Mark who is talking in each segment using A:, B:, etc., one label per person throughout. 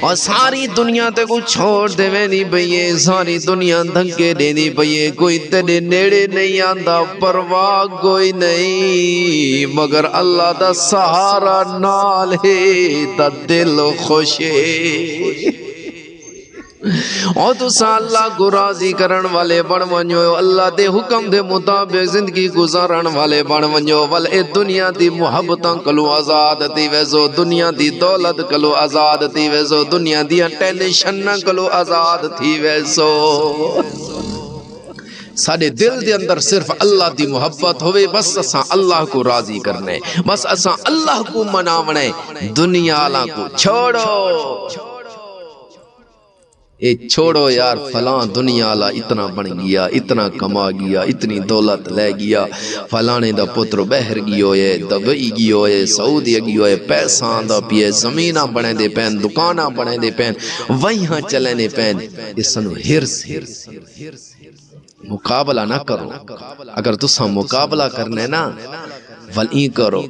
A: اور ساری دنیا تے کو چھوڑ دے وینی بھئیے ساری دنیا دھنکے دینی بھئیے کوئی تیرے نیڑے نہیں آندہ پرواہ کوئی نہیں مگر اللہ دا سہارا نال ہے دا دل خوش ہے اور تو سا اللہ کو راضی کرن والے بن ونجو اللہ دے حکم دے مطابق زندگی گزارن والے بن ونجو ول اے دنیا دی محبتاں کلو آزاد تھی ویسو دنیا دی دولت کلو آزاد تھی ویسو دنیا دی ٹینشن کلو آزاد تھی ویسو ساڑے دل دے اندر صرف اللہ دی محبت ہوئے بس اساں اللہ کو راضی کرنے بس اساں اللہ کو مناونے دنیا اللہ کو چھوڑو اے چھوڑو یار فلاں دنیا والا اتنا بن گیا اتنا کما گیا اتنی دولت لے گیا فلانے دا پتر بہر گیو ہے دبئی گیو ہے سعودی گیو ہے پیسہ دا پیے زمینہ بنے دے پین دکانہ بنے دے پین وہاں چلنے پین اس سنو ہرس مقابلہ نہ کرو اگر تسا مقابلہ کرنے نا ولی کرو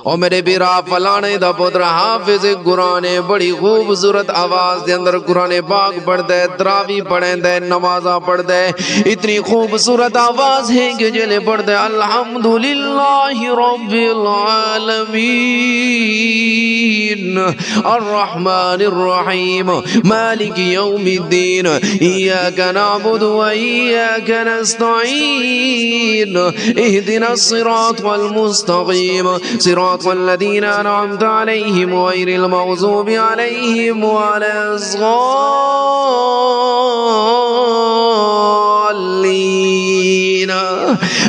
A: اور میرے بیرا فلانے دا پتر حافظ قرآن بڑی خوبصورت آواز دے اندر قرآن پاک پڑھ دے تراوی پڑھیں دے نمازہ پڑھ دے اتنی خوبصورت آواز ہے کہ جلے پڑھ دے الحمدللہ رب العالمین الرحمن الرحیم مالک یوم الدین ایاک نعبد و ایاک نستعین اہدنا الصراط والمستقیم صراط الذين أنعمت عليهم غير المغضوب عليهم ولا الضالين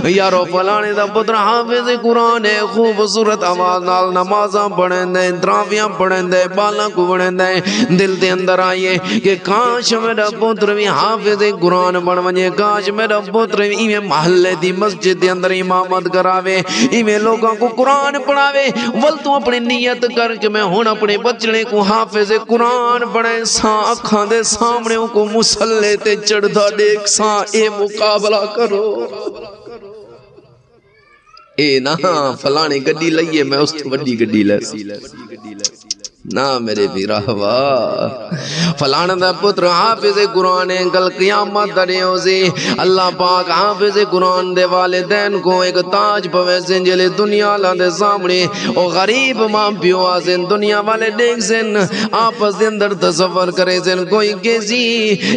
A: یارو فلانے دا پتر حافظ قرآن خوبصورت آواز نال نمازاں پڑھیں دے تراویاں پڑھیں دے بالاں کو پڑھیں دے دل دے اندر آئیے کہ کاش میرا پتر بھی حافظ قرآن بن ونجے کاش میرا پتر بھی ایویں محلے دی مسجد دے اندر امامت کراوے ایویں لوگوں کو قرآن پڑھاوے ول تو اپنی نیت کر کے میں ہن اپنے بچڑے کو حافظ قرآن پڑھیں ساں اکھاں دے سامنے کو مسلے تے چڑھدا دیکھ ساں اے مقابلہ کرو اے نا فلانے گڈی لئیے میں اس تو وڈی گڈی لے نا میرے بیراہوا فلانا دا پتر حافظ قرآن کل قیامت دڑے ہوزی اللہ پاک حافظ قرآن دے والدین کو ایک تاج پوے سن جلے دنیا لندے سامنے او غریب ماں پیو آزن دنیا والے دیکھ سن آپس دے اندر تصور کرے سن کوئی کیسی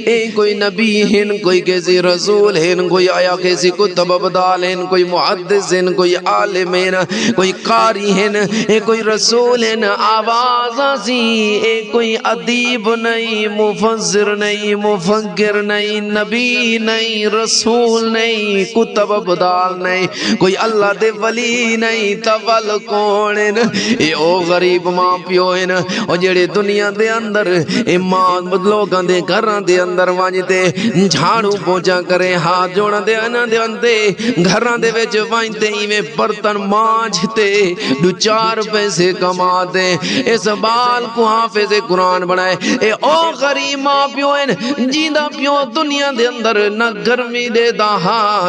A: اے کوئی نبی ہن کوئی کیسی رسول ہن کوئی آیا کیسی کتب ابدال ہن کوئی محدث ہن کوئی عالم ہن کوئی قاری ہن اے کوئی رسول ہن آواز اے کوئی ادیب نہیں مفسر نہیں مفکر نہیں نبی نہیں رسول نہیں کتب ابدال نہیں کوئی اللہ دے ولی نہیں تول کون اے او غریب ماں پیو ہیں اور جڑے دنیا دے اندر اے ماں لوگاں دے گھراں دے اندر وانجتے جھاڑو پوچا کرے ہاتھ جوڑا دے انا دے اندے گھراں دے وچ وانجتے ایویں برتن مانجتے دو چار پیسے کما دے اس بال کو حافظ قرآن بنائے اے او غریب ماں پیو ہیں جیندہ پیو دنیا دے اندر نہ گرمی دے دا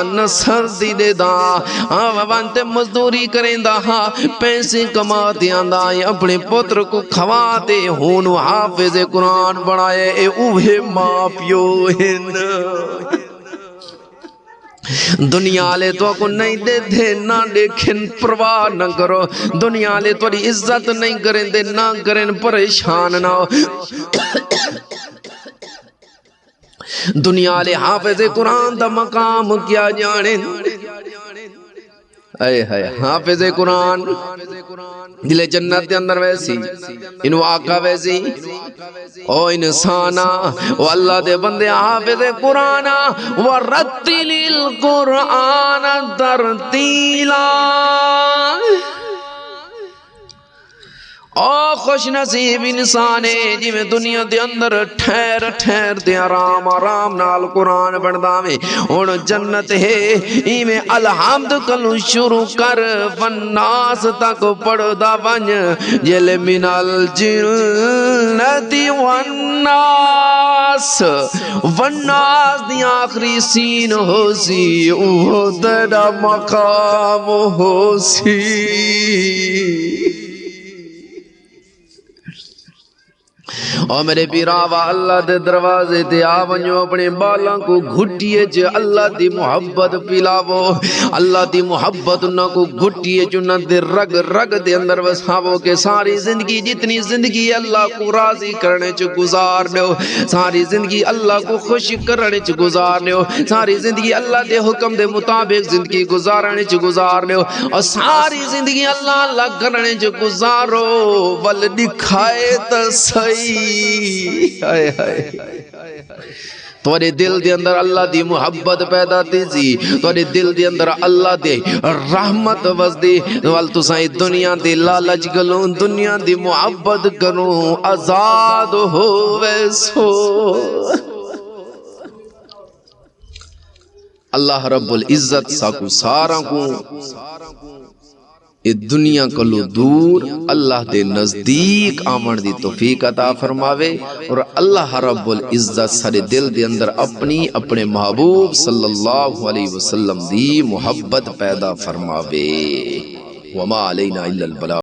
A: نہ سردی دے دا وانتے مزدوری کریں دا پیسے کما دیاں دا اپنے پتر کو کھوا دے ہونو حافظ قرآن بنائے اے اوہے ماں پیو ہیں دنیا لے تو کو نہیں دے دے نہ دیکھن پرواہ نہ کرو دنیا لے تو عزت نہیں کریں دے نہ کریں پریشان نہ ہو دنیا لے حافظ قرآن دا مقام کیا جانے اے حافظ قرآن دل جنت دے اندر ویسی انو آقا ویسی او انسانا و اللہ دے بندے حافظ قرآن ورتل القرآن ترتیلا او خوش نصیب انسان ہے جی میں دنیا دے اندر ٹھہر ٹھہر دے آرام آرام نال قرآن پڑھدا میں ہن جنت ہے ایویں الحمد کلو شروع کر والناس تک پڑھدا ونج جل من الجنت والناس والناس دی آخری سین ہو سی اوہ تیرا مقام ہو سی او میرے پیراوا اللہ دے دروازے تے آ ونجو اپنے بالاں کو گھٹیے چ اللہ دی محبت پلاو اللہ دی محبت نہ کو گھٹیے چ نہ دے رگ رگ دے اندر وساو کہ ساری زندگی جتنی زندگی اللہ کو راضی کرنے چ گزار دیو ساری زندگی اللہ کو خوش کرنے چ گزار دیو ساری زندگی اللہ دے حکم دے مطابق زندگی گزارنے چ گزار دیو اور ساری زندگی اللہ اللہ کرنے چ گزارو ول دکھائے تے صحیح ہائے ہائے تھوڑے دل دے اندر اللہ دی محبت پیدا تیزی تھوڑے دل دے اندر اللہ دے رحمت وزدی وال تسائیں دنیا دے لالچ گلوں دنیا دی محبت کروں آزاد ہووے سو اللہ رب العزت ساکو سارا کو یہ دنیا کلو دور اللہ دے نزدیک آمن دی توفیق عطا فرماوے اور اللہ رب العزت سارے دل دے اندر اپنے محبوب صلی اللہ علیہ وسلم دی محبت پیدا فرماوے وما علینا الا البلاغ